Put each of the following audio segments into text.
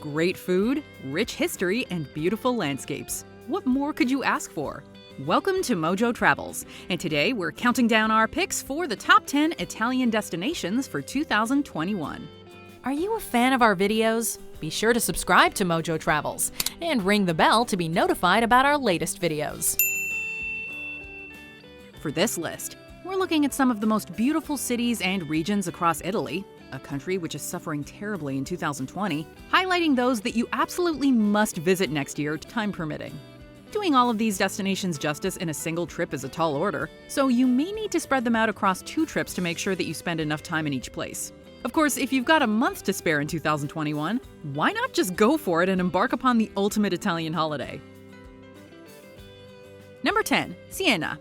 Great food, rich history, and beautiful landscapes. What more could you ask for? Welcome to MojoTravels, and today we're counting down our picks for the top 10 Italian destinations for 2021. Are you a fan of our videos? Be sure to subscribe to MojoTravels and ring the bell to be notified about our latest videos. For this list, we're looking at some of the most beautiful cities and regions across Italy, a country which is suffering terribly in 2020, highlighting those that you absolutely must visit next year, time permitting. Doing all of these destinations justice in a single trip is a tall order, so you may need to spread them out across 2 trips to make sure that you spend enough time in each place. Of course, if you've got a month to spare in 2021, why not just go for it and embark upon the ultimate Italian holiday? Number 10. Siena.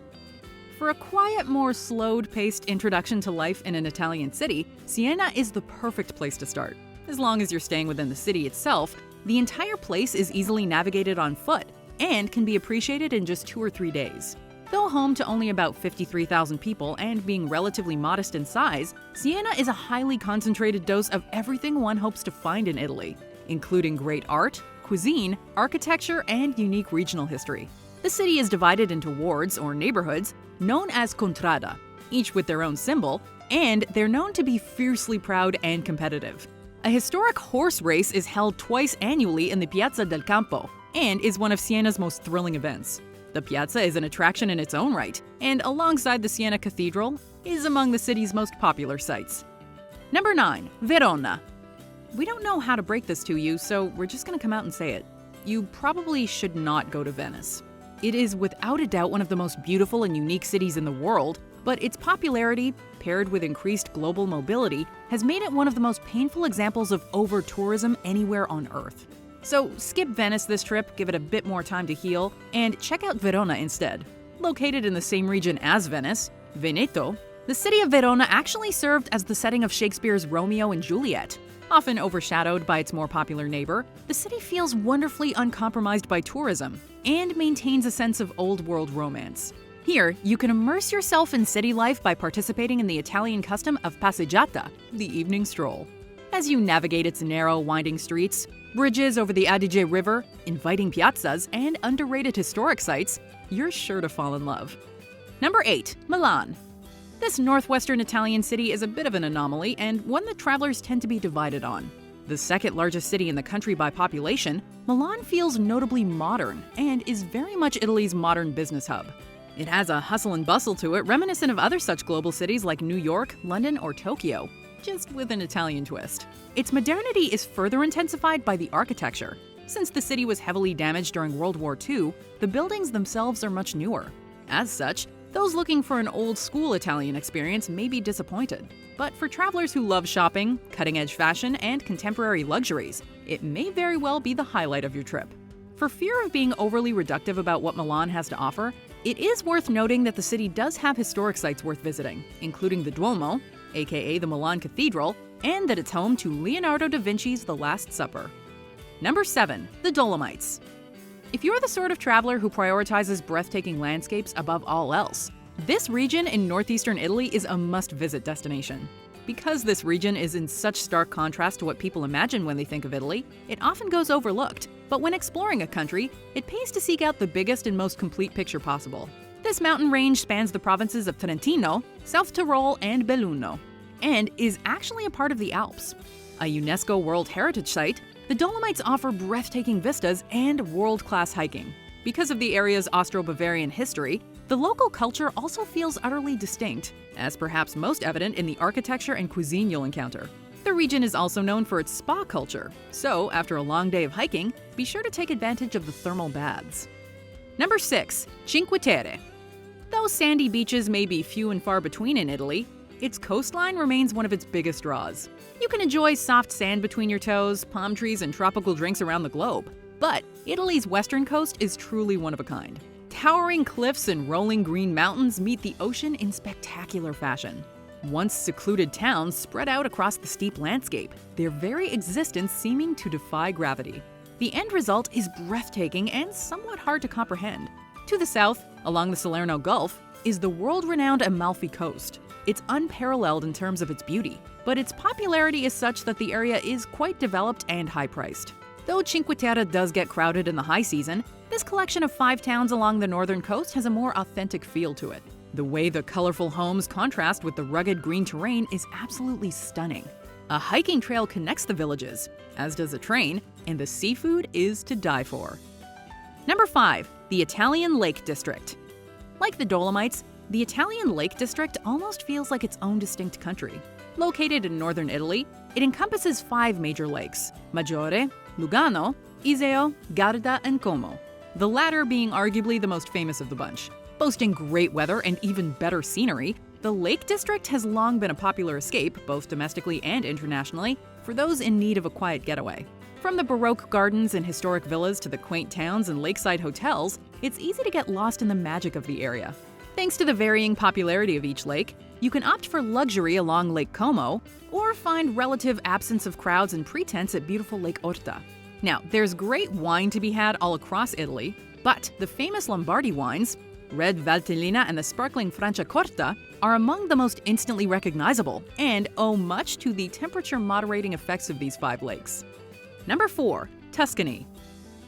For a quiet, more slowed-paced introduction to life in an Italian city, Siena is the perfect place to start. As long as you're staying within the city itself, the entire place is easily navigated on foot and can be appreciated in just 2 or 3 days. Though home to only about 53,000 people and being relatively modest in size, Siena is a highly concentrated dose of everything one hopes to find in Italy, including great art, cuisine, architecture, and unique regional history. The city is divided into wards or neighborhoods known as contrada, each with their own symbol, and they're known to be fiercely proud and competitive. A historic horse race is held twice annually in the Piazza del Campo and is one of Siena's most thrilling events. The piazza is an attraction in its own right, and alongside the Siena Cathedral, is among the city's most popular sites. Number 9. Verona. We don't know how to break this to you, so we're just gonna come out and say it. You probably should not go to Venice. It is without a doubt one of the most beautiful and unique cities in the world, but its popularity, paired with increased global mobility, has made it one of the most painful examples of over-tourism anywhere on Earth. So skip Venice this trip, give it a bit more time to heal, and check out Verona instead. Located in the same region as Venice, Veneto, the city of Verona actually served as the setting of Shakespeare's Romeo and Juliet. Often overshadowed by its more popular neighbor, the city feels wonderfully uncompromised by tourism and maintains a sense of old-world romance. Here, you can immerse yourself in city life by participating in the Italian custom of passeggiata, the evening stroll. As you navigate its narrow, winding streets, bridges over the Adige River, inviting piazzas, and underrated historic sites, you're sure to fall in love. Number 8. Milan. This northwestern Italian city is a bit of an anomaly and one that travelers tend to be divided on. The second largest city in the country by population, Milan feels notably modern and is very much Italy's modern business hub. It has a hustle and bustle to it reminiscent of other such global cities like New York, London, or Tokyo, just with an Italian twist. Its modernity is further intensified by the architecture. Since the city was heavily damaged during World War II, the buildings themselves are much newer. As such, those looking for an old-school Italian experience may be disappointed. But for travelers who love shopping, cutting-edge fashion, and contemporary luxuries, it may very well be the highlight of your trip. For fear of being overly reductive about what Milan has to offer, it is worth noting that the city does have historic sites worth visiting, including the Duomo, aka the Milan Cathedral, and that it's home to Leonardo da Vinci's The Last Supper. Number 7. The Dolomites. If you're the sort of traveler who prioritizes breathtaking landscapes above all else, this region in northeastern Italy is a must-visit destination. Because this region is in such stark contrast to what people imagine when they think of Italy, it often goes overlooked. But when exploring a country, it pays to seek out the biggest and most complete picture possible. This mountain range spans the provinces of Trentino, South Tyrol, and Belluno, and is actually a part of the Alps. A UNESCO World Heritage Site, the Dolomites offer breathtaking vistas and world-class hiking. Because of the area's Austro-Bavarian history, the local culture also feels utterly distinct, as perhaps most evident in the architecture and cuisine you'll encounter. The region is also known for its spa culture, so after a long day of hiking, be sure to take advantage of the thermal baths. Number 6. Cinque Terre. Though sandy beaches may be few and far between in Italy, its coastline remains one of its biggest draws. You can enjoy soft sand between your toes, palm trees, and tropical drinks around the globe. But Italy's western coast is truly one of a kind. Towering cliffs and rolling green mountains meet the ocean in spectacular fashion. Once secluded towns spread out across the steep landscape, their very existence seeming to defy gravity. The end result is breathtaking and somewhat hard to comprehend. To the south, along the Salerno Gulf, is the world-renowned Amalfi Coast. It's unparalleled in terms of its beauty, but its popularity is such that the area is quite developed and high-priced. Though Cinque Terre does get crowded in the high season, this collection of 5 towns along the northern coast has a more authentic feel to it. The way the colorful homes contrast with the rugged green terrain is absolutely stunning. A hiking trail connects the villages, as does a train, and the seafood is to die for. Number 5. The Italian Lake District. Like the Dolomites, the Italian Lake District almost feels like its own distinct country. Located in northern Italy, it encompasses 5 major lakes: Maggiore, Lugano, Iseo, Garda, and Como, the latter being arguably the most famous of the bunch. Boasting great weather and even better scenery, the Lake District has long been a popular escape, both domestically and internationally, for those in need of a quiet getaway. From the Baroque gardens and historic villas to the quaint towns and lakeside hotels, it's easy to get lost in the magic of the area. Thanks to the varying popularity of each lake, you can opt for luxury along Lake Como, or find relative absence of crowds and pretense at beautiful Lake Orta. Now, there's great wine to be had all across Italy, but the famous Lombardy wines, Red Valtellina and the sparkling Franciacorta, are among the most instantly recognizable and owe much to the temperature-moderating effects of these 5 lakes. Number 4. Tuscany.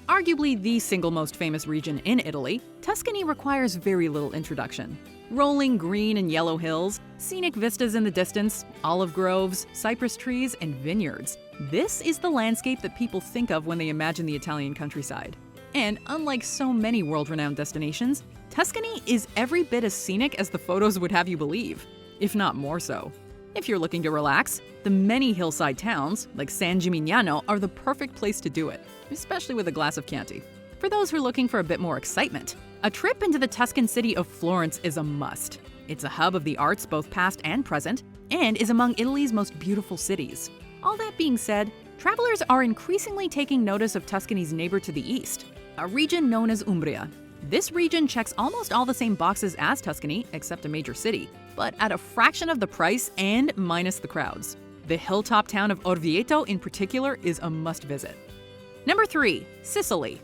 Arguably the single most famous region in Italy, Tuscany requires very little introduction. Rolling green and yellow hills, scenic vistas in the distance, olive groves, cypress trees, and vineyards. This is the landscape that people think of when they imagine the Italian countryside. And unlike so many world-renowned destinations, Tuscany is every bit as scenic as the photos would have you believe, if not more so. If you're looking to relax, the many hillside towns, like San Gimignano, are the perfect place to do it, especially with a glass of Chianti. For those who are looking for a bit more excitement, a trip into the Tuscan city of Florence is a must. It's a hub of the arts both past and present, and is among Italy's most beautiful cities. All that being said, travelers are increasingly taking notice of Tuscany's neighbor to the east, a region known as Umbria. This region checks almost all the same boxes as Tuscany, except a major city, but at a fraction of the price and minus the crowds. The hilltop town of Orvieto in particular is a must-visit. Number 3. Sicily.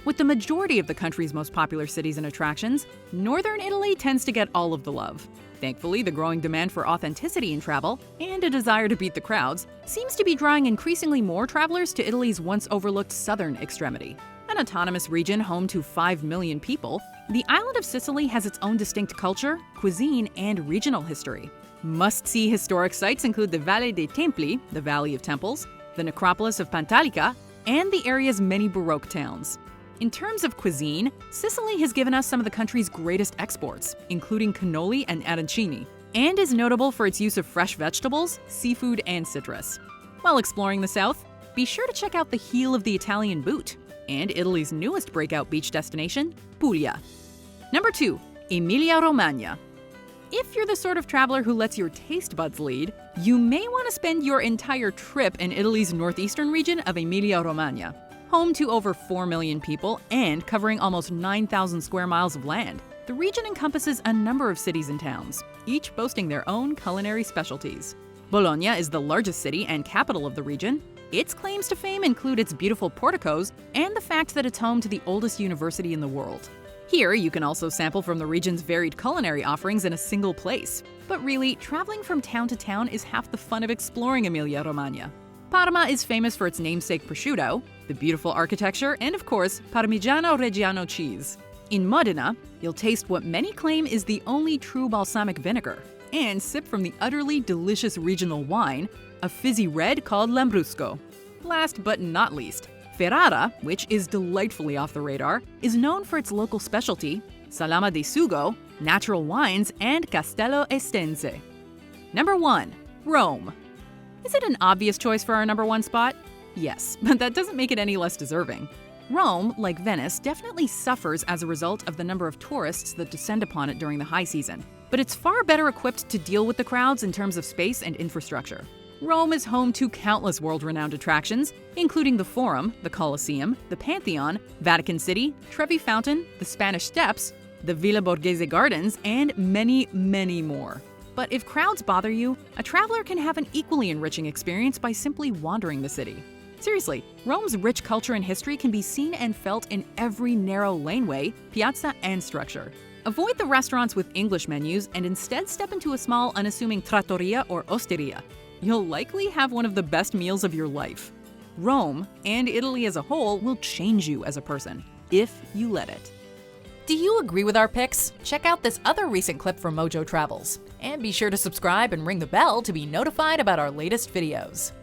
With the majority of the country's most popular cities and attractions, northern Italy tends to get all of the love. Thankfully, the growing demand for authenticity in travel, and a desire to beat the crowds, seems to be drawing increasingly more travelers to Italy's once overlooked southern extremity. An autonomous region home to 5 million people, the island of Sicily has its own distinct culture, cuisine, and regional history. Must-see historic sites include the Valle dei Templi, the Valley of Temples, the necropolis of Pantalica, and the area's many Baroque towns. In terms of cuisine, Sicily has given us some of the country's greatest exports, including cannoli and arancini, and is notable for its use of fresh vegetables, seafood, and citrus. While exploring the south, be sure to check out the heel of the Italian boot, and Italy's newest breakout beach destination, Puglia. Number 2. Emilia Romagna. If you're the sort of traveler who lets your taste buds lead, you may want to spend your entire trip in Italy's northeastern region of Emilia Romagna. Home to over 4 million people and covering almost 9,000 square miles of land, the region encompasses a number of cities and towns, each boasting their own culinary specialties. Bologna is the largest city and capital of the region. Its claims to fame include its beautiful porticos and the fact that it's home to the oldest university in the world. Here, you can also sample from the region's varied culinary offerings in a single place. But really, traveling from town to town is half the fun of exploring Emilia Romagna. Parma is famous for its namesake prosciutto, the beautiful architecture, and of course, Parmigiano Reggiano cheese. In Modena, you'll taste what many claim is the only true balsamic vinegar, and sip from the utterly delicious regional wine, a fizzy red called Lambrusco. Last but not least, Ferrara, which is delightfully off the radar, is known for its local specialty, Salama di Sugo, natural wines, and Castello Estense. Number 1. Rome. Is it an obvious choice for our number 1 spot? Yes, but that doesn't make it any less deserving. Rome, like Venice, definitely suffers as a result of the number of tourists that descend upon it during the high season, but it's far better equipped to deal with the crowds in terms of space and infrastructure. Rome is home to countless world-renowned attractions, including the Forum, the Colosseum, the Pantheon, Vatican City, Trevi Fountain, the Spanish Steps, the Villa Borghese Gardens, and many, many more. But if crowds bother you, a traveler can have an equally enriching experience by simply wandering the city. Seriously, Rome's rich culture and history can be seen and felt in every narrow laneway, piazza, and structure. Avoid the restaurants with English menus and instead step into a small, unassuming trattoria or osteria. You'll likely have one of the best meals of your life. Rome, and Italy as a whole, will change you as a person, if you let it. Do you agree with our picks? Check out this other recent clip from MojoTravels. And be sure to subscribe and ring the bell to be notified about our latest videos.